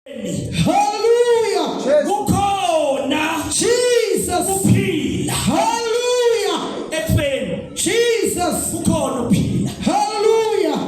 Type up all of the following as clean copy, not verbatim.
Hallelujah. Kukhona Jesus. ukuphila. Hallelujah. Ekufeni Jesus. kukhona ukuphila. Hallelujah.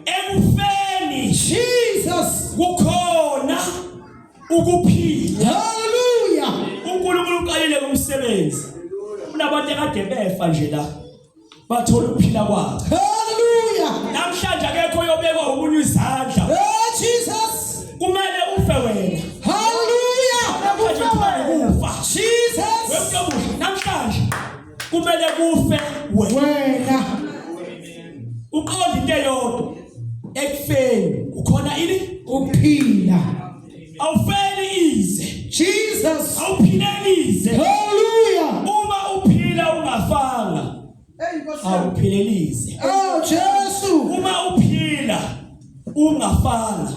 Ekufeni Jesus. kukhona ukuphila. Hallelujah. uNkulunkulu uqalile umsebenzi. Kunabantu ekade befa nje la. Bathola ukuphila kwabo. Hallelujah. Namhlanje akekho yobekwa umunye izandla. Jesus. Kumele ufe wena. Hallelujah. Namhlanje kumele ufa. Jesus. Wemntobuhle namhlanje kumele kufe wena. Uqonda into eyodwa. Ekufeni kukhona ini? Ukuphila. Awufeli ize. Jesus. Awuphileli ize. Hallelujah. Uma uphila ungafanga. Awuphilelize. Oh Jesu. Uma uphila ungafanga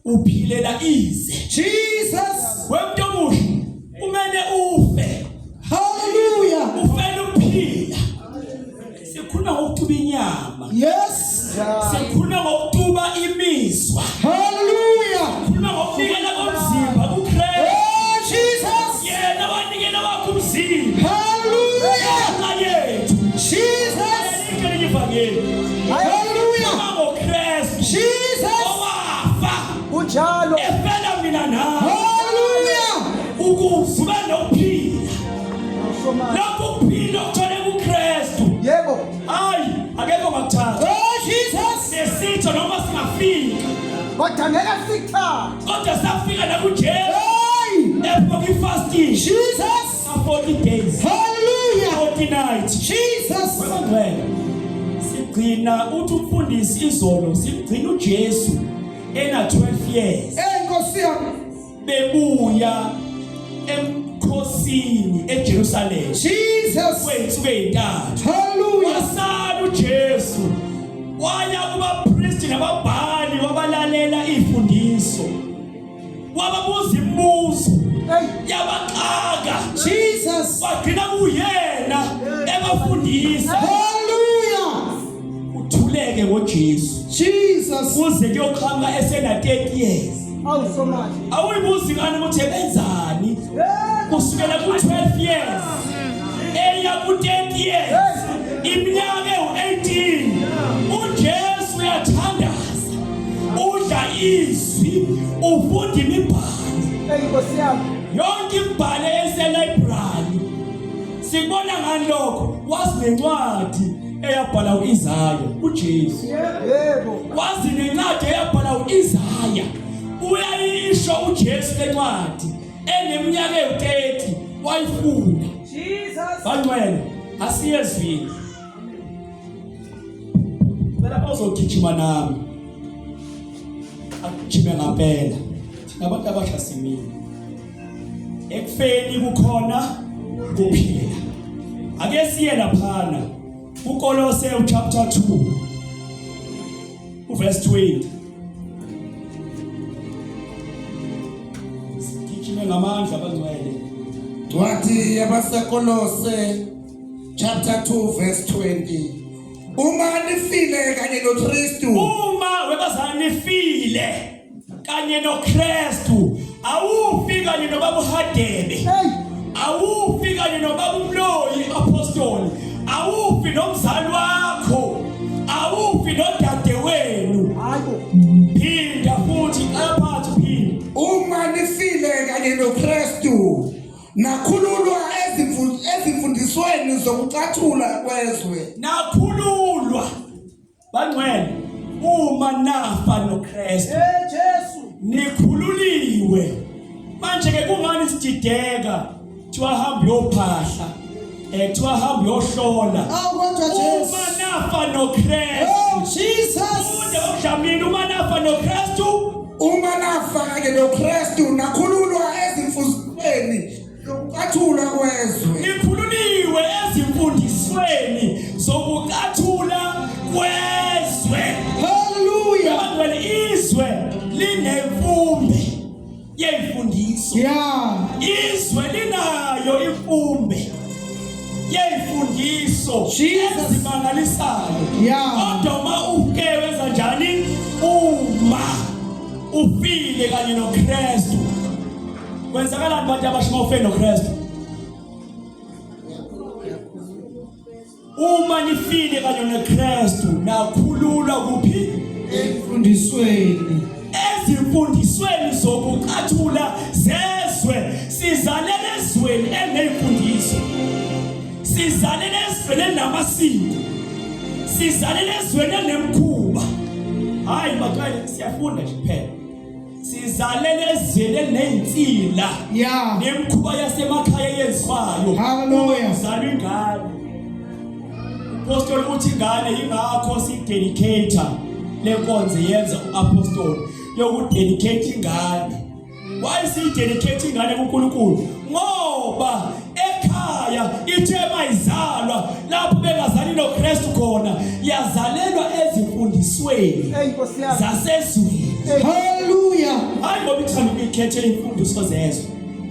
uphilela ize. Jesus. Wemntobuhle kumele ufe. Hallelujah. Ufela ukuphila. Sikhuluma ngokutuba inyama. Yes. Sikhuluma ngokutuba imizwa. Hallelujah. Sikhuluma ngokunikela komzimba kuKristu. Oh Jesus. Yena wanikela wakho umzimba. Hallelujah. Ayethu. Jesus. Hallelujah. ngoKristu. Jesus. Owafa. Unjalo. Efela mina nawe. Hallelujah. Ukuzuba nokuphila. Lokho kuphila okuthole kuKristu. Yebo. Hayi, akekho ngakuthatha. Oh Jesus. Nesitho noma singafika. Kodwa ngeke sikuthatha. Kodwa safika la kuJesu. Hey. Epoki fasting. Jesus. 40 days. Hallelujah. 40 nights. Jesus. Wemangcwele. Sigcina uthi umfundisi izolo sigcina uJesu ena 12 years. Nkosi yami. Bebuya emkhosini eJerusalem. Jesus. Kwensuku ezintathu. Hallelujah. Wasala uJesu. Waya kubapriest nababhali wabalalela izifundiso. Wababuza imibuzo. Yabaxaka. Jesus. Bagcina kuyena ebafundisa. Hallelujah. Uthuleke ngoJesu. Jesus. Kuze kuyoqhama esena 30 years. Awusomathi. Awuyibuzi ngani ukuthi ebenzani? Kusukela ku12 years. Eya ku10 years. Iminyaka ewu18. uJesu uyathandaza. Udla izwi, ufunda imibhalo. Nkosi yami. Yonke imibhalo eselibrary. Sibona ngani lokho? Wasinencwadi eyabhala uIsaya, uJesu. Yebo. Wazi nencwadi eyabhala uIsaya. Uyayisho uJesu lencwadi eneminyaka ewu30 wayifunda. Jesus. Bangcwele asiyezwini. Bela uzogijima nami. Akujime ngempela. Thina abantu abasha simile. Ekufeni kukhona ukuphila. Ake siye laphana uKolose chapter 2 verse 20. Sigijime ngamandla bangcwele. Ncwadi yabaseKolose chapter 2 verse 20. Uma nifile kanye noKristu. Uma webazana nifile kanye noKristu, awufi kanye nobaba uRadebe. Awufi kanye nobaba uMloyi apostoli. Awufi nomzali wakho. Awufi nodade wenu. Phinda futhi aphathe phinda. Uma nifile kanye noKristu, nakhululwa ezimfundisweni zokucathula kwezwe. Nakhululwa. Bangcwele, uma nafa noKristu. Jesu. Nikhululiwe. Manje ke kungani sidideka? Thiwa hamba yophahla. Thiwa hamba yohlola. Kodwa Jesu. Uma nafa noKristu. Oh Jesus. Ude uJamini uma nafa noKristu. Uma nafa kanye noKristu, nakhululwa ezimfundisweni zokucathula kwezwe. Nikhululiwe ezimfundisweni zokucathula kwezwe. Hallelujah. Bangcwele izwe linemfumbe yemfundiso. Yeah. Izwe linayo imfumbe yemfundiso ezimangalisayo. Yeah. Kodwa uma uke wenza njani? Uma ufile kanye noKristu. Kwenzakalani abantu abashima ufile noKristu? Uma nifile kanye noKristu nakhululwa kuphi? Emfundisweni. Ezimfundisweni zokuqathula zezwe. Sizalele ezweni eneyimfundiso. Sizalele ezweni namasiko. Sizalele ezweni nemkhuba. Hayi baqale siyafunda nje phela. Sizalele ezweni nezinsila. Yeah. Nemkhuba yasemakhaya yenziwayo. Hallelujah. Uzalwa ingane. Apostoli uthi ingane ingakho sidedicate lenkonzo yenza uapostoli yokudedicate ingane. Why sidedicate ingane kuNkulunkulu? Ngoba ekhaya ithema izalwa lapho bengazali noKristu khona yazalelwa ezimfundisweni zasezweni. Hallelujah. Hayi ngoba ithanda ukukhetha imfundiso zezwe.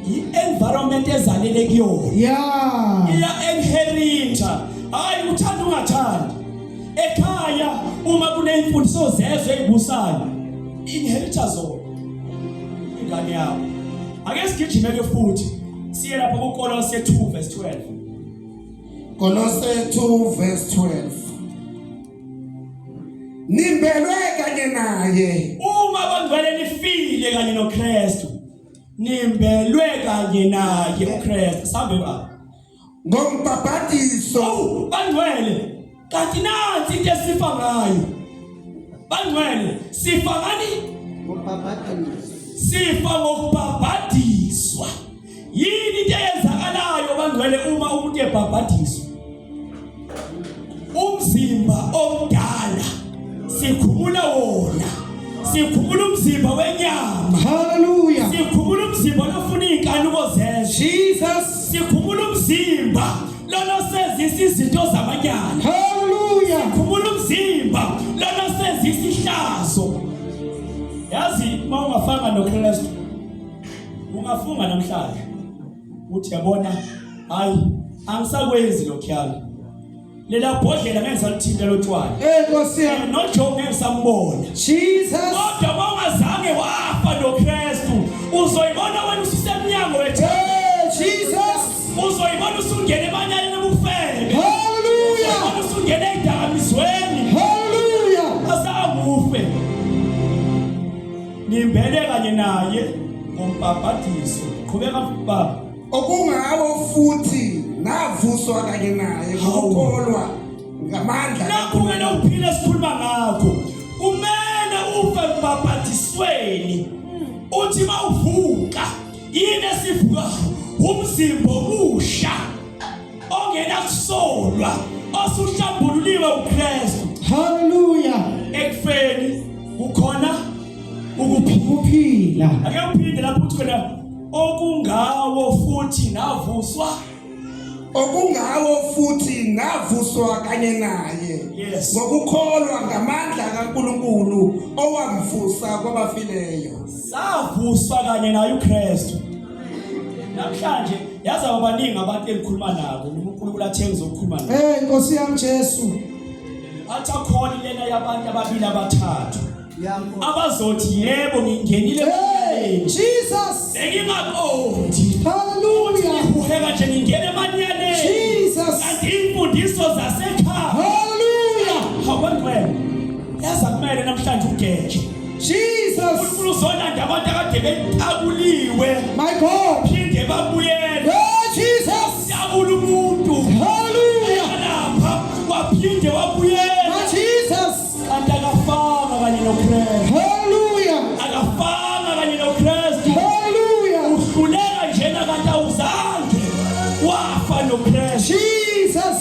I-environment ezalele kuyona. Yeah. Iya inherita. Hayi uthanda ungathandi. Ekhaya uma kunemfundiso zezwe ezibusayo inherita zona ingane yakho. Ake sigijime ke futhi siye lapha kuKolose 2 verse 12. Kolose 2 verse 12. Nimbelwe kanye naye. Uma bangcwele nifile kanye noKristu nimbelwe kanye naye uKristu. Sambe baba Ngombhabhatiso. Bangcwele kanti nansi into esifa ngayo. Bangcwele sifa ngani? Sifa ngokubhabhadiswa. Yini into eyenzakalayo bangcwele uma umuntu ebhabhadiswa? Umzimba omdala sikhumula wona. Sikhumula umzimba wenyama. Hallelujah. Sikhumula umzimba ofuna inkanuko zezwe. Jesus. Sikhumula umzimba lona sezisa izinto zamanyana. Hallelujah. Sikhumula umzimba lona sezisa ihlazo. Yazi uma ungafanga noKristu ungafunga namhlanje uthi yabona hayi angisakwenzi lokhuyana lela bhodlela ngenza lithinte lotshwala Nkosi yami. noJob ngisambona. Jesus. Kodwa uma ungazange wafa noKristu uzoyibona wena usisemnyango wethu. Jesus. Uzoyibona usungena emanyani nobufebe. Hallelujah. Usungena edakamizweni. Hallelujah. Asakufe. Nimbele kanye naye ngombhabhadiso. Qhubeka baba. Okungawo futhi navuswa kanye naye ngokholwa ngamandla Nakumele uphile sikhuluma ngakho. Kumele ufe embhabhadisweni. Uthi mawuvuka yini esivukayo? Umzimba omusha ongena kusolwa osuhlambululiwe uKristu. Hallelujah. Ekufeni kukhona ukuphila. Ake uphinde lapho uthi wena okungawo futhi navuswa. Okungawo futhi navuswa kanye naye Yes. ngokukholwa ngamandla kaNkulunkulu owamvusa kwabafileyo. Savuswa kanye naye uKristu. Namhlanje yaza abaningi abantu engikhuluma nabo uNkulunkulu athe ngizokhuluma nabo. Nkosi yami Jesu. Athakhona lena yabantu ababili abathathu. Abazothi yebo ngingenile emanyaleni. Jesus. Engingaqondi. Hallelujah. Uheka nje ngingene emanyaleni. Jesus. Kanti imfundiso zasekhaya. Hallelujah. Awangcwele. Yaza kumele namhlanje ugeje. Jesus. uNkulunkulu uzolanda abantu akade betakuliwe. My God. Phinde babuyele. Jesus. Yabula umuntu. Hallelujah. Lapha waphinde wabuyela. My Jesus. Kanti akafanga kanye noKristu. Hallelujah. Akafanga kanye noKristu. Hallelujah. Uhluleka njena kanti awuzange wafa noKristu. Jesus.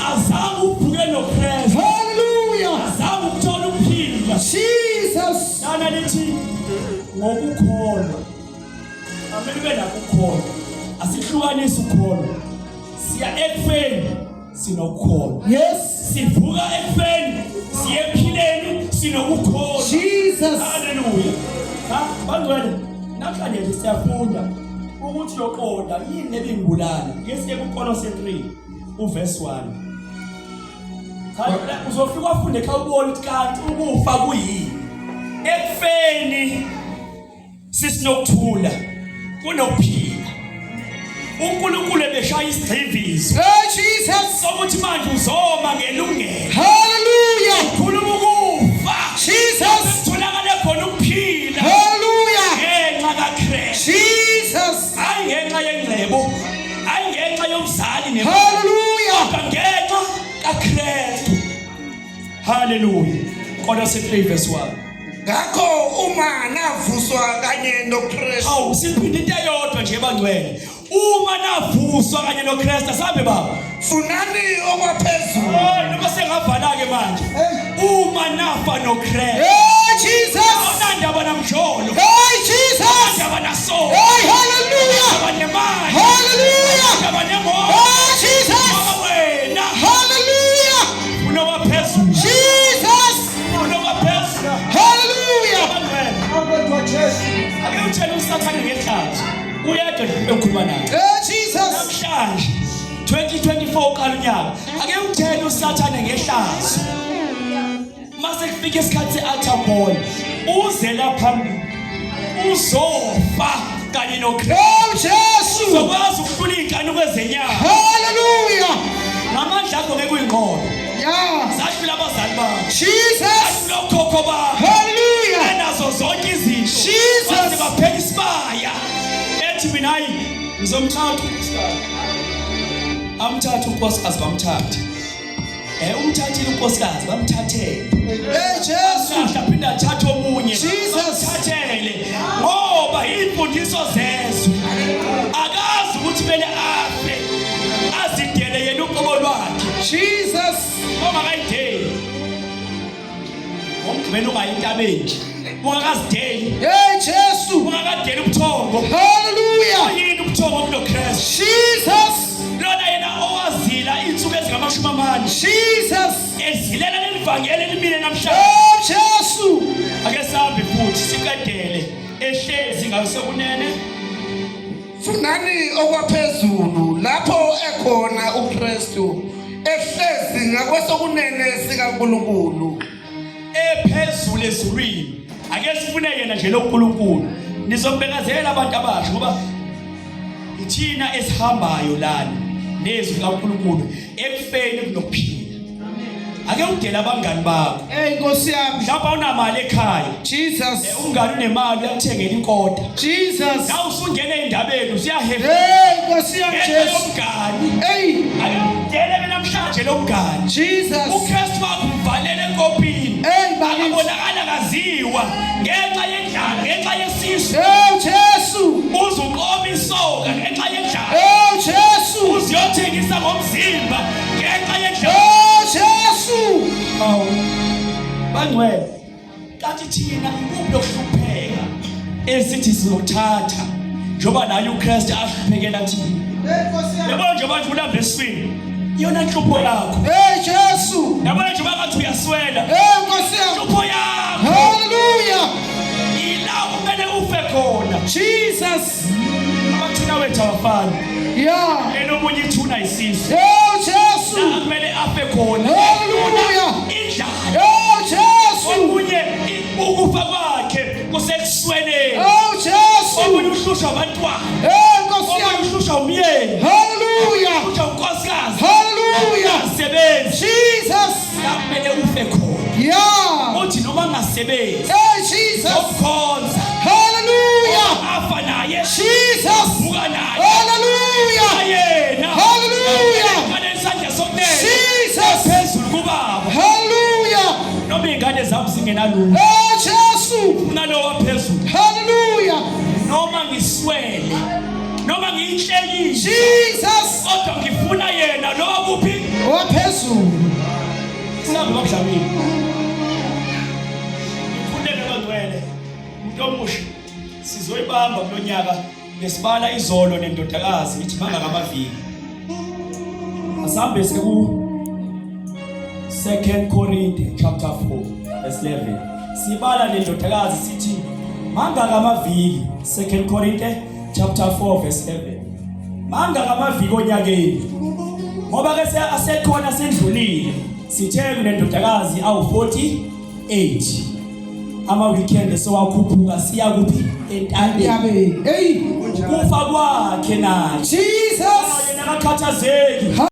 Azange uvuke noKristu. Hallelujah. Azange ukuthola ukuphila. Jesus. Nana lithi ngokukholwa. Amele ube nakho ukukholwa. Asihlukanise ukukholwa. Siya ekufeni sinokukholwa. Yes. Sivuka ekufeni siye ephileni sinokukholwa. Jesus. Hallelujah. Bangcwele namhlanje nje siyafunda ukuthi yoqonda yini ebingibulala. Ngesiye kuKolose 3 uverse 1. Uzofika ufunde ekhaya ubone ukuthi kanti ukufa kuyini. Ekufeni sisinokuthula kunokuphila. uNkulunkulu ebeshaya isigqivizo Hey Jesus. sokuthi manje uzoma ngelungelo. Hallelujah. Ukhuluma ukufa. Jesus. Kutholakale khona ukuphila. Hallelujah. Ngenxa kaKristu. Jesus. Hayi ngenxa yengcebo, hayi ngenxa yomzali nemali. Hallelujah. Kodwa ngenxa kaKristu. Hallelujah. Kolose 3 verse 1. ngakho uma navuswa kanye noKristu Awu siphinde into eyodwa nje bangcwele. Uma navuswa kanye noKristu asabe baba. funani okwaphezulu Hayi noma sengavala ke manje. Uma nafa noKristu. Hey Jesus. Awunandaba namjolo. Hey Jesus. Awunandaba naso. Hey hallelujah. Awunandaba nemali. Hallelujah. Awunandaba nemoto. Hey Jesus. Ngoba wena Hallelujah. unowaphezulu. Jesus. Unowaphezulu. Hallelujah. Ake utshela uSathane ngehlazo. Uyedwa nje ekhuluma naye. Hey Jesus. Namhlanje 2024 qala unyaka. Ake uthele uSathane ngehlazo. Mase kufika isikhathi se-altar call. Uze la phambili. Uzofa kanye noKristu. Oh Jesus. Uzokwazi ukufuna inkani kwezenyanga. Hallelujah. Ngamandla akho ngeke uyinqobe. Yeah. Sashila abazali bakho. Jesus. Lokhokho bakho. Hallelujah. Nazo zonke izinto. Jesus. Wathi baphela isibaya. Ethi mina hayi ngizomthatha unkosikazi. Amthatha unkosikazi bamthatha. Umthathile unkosikazi bamthathele. Hey Jesus. Aphinda athathe omunye. Jesus. Bamthathele. Ngoba imfundiso zezwe. Akazi ukuthi kumele afe. Azidele yena uqobo lwakhe. Jesus. Noma kayideli. Ngomgcibelo ungayintabeni. Ungakazideli. Hey Jesus. Ungakadeli ubuthongo. Hallelujah. Yini ubuthongo kunoKristu? Jesus. Lona yena owazila insuku ezingamashumi amane. Jesus. Ezilela lelivangeli elimile namhlanje. Oh Jesus. Ake sahambe futhi siqedele ehlezi ngasekunene. funani okwaphezulu lapho ekhona uKristu ehlezi ngakwesokunene sikaNkulunkulu Ephezulu ezulwini. Ake sifune yena nje loNkulunkulu. Nizombekazela abantu abasha ngoba ithina esihambayo lana nezwi kaNkulunkulu ekufeni kunokuphila. Ake udela abangani bakho. Hey Nkosi yami. Mhlawumbe unamali ekhaya. Jesus. Umngane unemali uyakuthengela inkota. Jesus. Na usungena endabeni usiyahefa. Hey Nkosi yami Ngenxa Jesus. yomngane. Hey Akudele namhlanje lo mngane. Jesus. uKristu wakuvalele enkopini. Hey bakithi. Akabonakala kaziwa ngenxa yendlala, ngenxa yesisu. Oh Jesus. Uzuqoba isoka ngenxa yendlala. Oh Jesus. Uziyothengisa ngomzimba ngenxa yendlala. Oh Jesus. Awu. Bangcwele. Kanti thina ikuphi lokuhlupheka esithi sizothatha njoba naye uKristu ahluphekela thina. Hey Nkosi yami. Yabona nje manje ulamba esifini. Iyona inhlupho yakho. Hey Jesus. Yabona nje bangathi uyaswela. Hey Nkosi yami. Inhlupho yakho. Hallelujah. Ilawo kumele ufe khona. Jesus. Amathuna wethu awafani. Yeah. Yena omunye ithuna isisu. Oh Jesus. La kumele afe khona. Hallelujah. Indlala. Oh Jesus. Omunye ukufa kwakhe kusekusweleni. Oh Jesus. Omunye uhlushwa abantwana. Hey Nkosi Omunye yami. uhlushwa umyeni. Hallelujah. Uhlushwa unkosikazi. Hallelujah. Sebenzi. Jesus. La kumele ufe khona. Yeah. Uthi noma ngasebenzi. Hey Jesus. Ukukhonza. Hallelujah. Afa naye. Jesus. Vuka naye. Hallelujah. Yena. Hallelujah. Ngane isandla sokunene. Jesus. Phezulu kubaba. Hallelujah. Noma ingane zami zingenalutho. Oh Jesus. Unalowa phezulu. Hallelujah. Noma ngiswele. Noma ngiyinhlekile. Jesus. Kodwa ngifuna yena lo kuphi? Waphezulu. Sihambe bamdlamini. Ngifundele bangcwele. Umuntu omusha sizoyibamba kulonyaka ngesibala izolo nendodakazi ithi manga ngamaviki. Asambe seku 2 Corinthians chapter 4 verse 11. Sibala nendodakazi sithi manga ngamaviki 2 Corinthians chapter 4 verse 11. Manga ngamaviki onyakeni. Ngoba ke asekhona sendlulile. Sithele nendodakazi awu 48. ama weekend sewakhuphuka siya kuphi entandeni Yabeni. Hey. kufa kwakhe naye Jesus. yena akakhathazeki